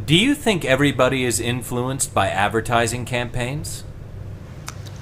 Do you think everybody is influenced by advertising campaigns?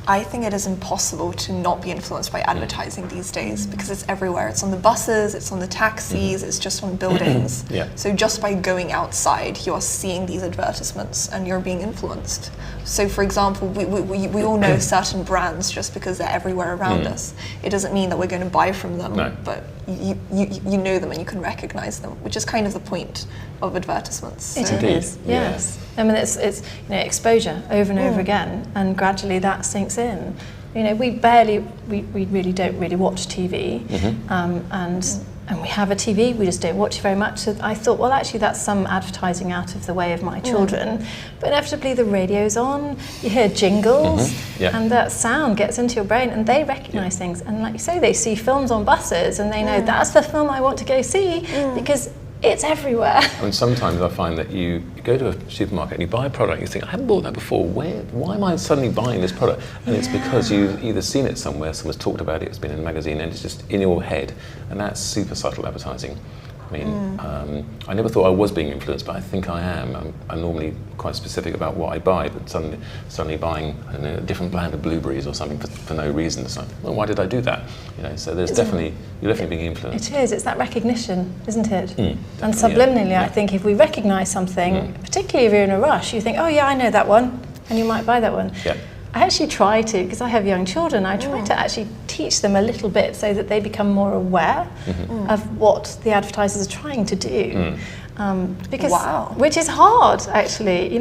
I think it is impossible to not be influenced by advertising these days because it's everywhere. It's on the buses, it's on the taxis, it's just on buildings. Yeah. So just by going outside, you are seeing these advertisements and you're being influenced. So for example, we all know certain brands just because they're everywhere around us. It doesn't mean that we're going to buy from them, but you know them and you can recognize them, which is kind of the point of advertisents. It So- is, yes. I mean, it's exposure over and over again, and gradually that sinks in. We really don't really watch TV, and we have a TV, we just don't watch it very much. So I thought, well, actually, that's some advertising out of the way of my children. But inevitably, the radio's on, you hear jingles, and that sound gets into your brain, and they recognise things. And like you say, they see films on buses, and they know that's the film I want to go see because it's everywhere. And sometimes I find that you go to a supermarket and you buy a product, you think, I haven't bought that before, why am I suddenly buying this product? And it's because you've either seen it somewhere, someone's talked about it, it's been in a magazine, and it's just in your head, and that's super subtle advertising. I mean, I never thought I was being influenced, but I think I am. I'm normally quite specific about what I buy, but suddenly buying a different brand of blueberries or something for no reason. It's like, well, why did I do that? So you're definitely being influenced. It is. It's that recognition, isn't it? And subliminally, I think if we recognise something, particularly if you're in a rush, you think, oh yeah, I know that one, and you might buy that one. Yeah. I actually try to, because I have young children, I try to actually teach them a little bit so that they become more aware of what the advertisers are trying to do. Which is hard, actually,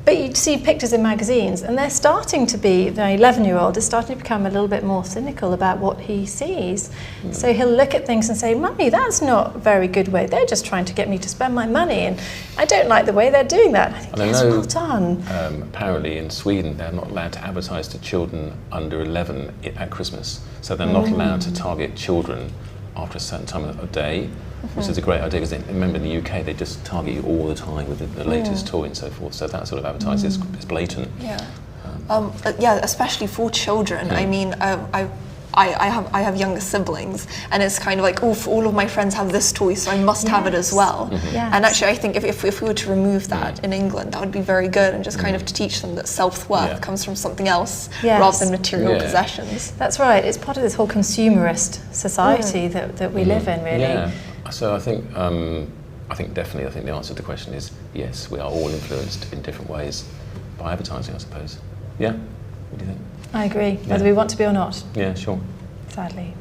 But you see pictures in magazines, and they're starting to be, the 11-year-old is starting to become a little bit more cynical about what he sees. So he'll look at things and say, Mummy, that's not a very good way. They're just trying to get me to spend my money, and I don't like the way they're doing that. I think, yes, well done. Apparently in Sweden, they're not allowed to advertise to children under 11 at Christmas. So they're not allowed to target children after a certain time of day. Which is a great idea, because remember in the UK they just target you all the time with the latest toy and so forth. So that sort of advertising is blatant. Yeah, especially for children. I mean, I have younger siblings, and it's kind of like, oh, all of my friends have this toy, so I must have it as well. And actually, I think if we were to remove that in England, that would be very good, and just kind of to teach them that self-worth comes from something else rather than material possessions. That's right. It's part of this whole consumerist society that we live in, really. Yeah. So I think definitely the answer to the question is yes, we are all influenced in different ways by advertising, I suppose. Yeah? What do you think? I agree, whether we want to be or not. Yeah, sure. Sadly.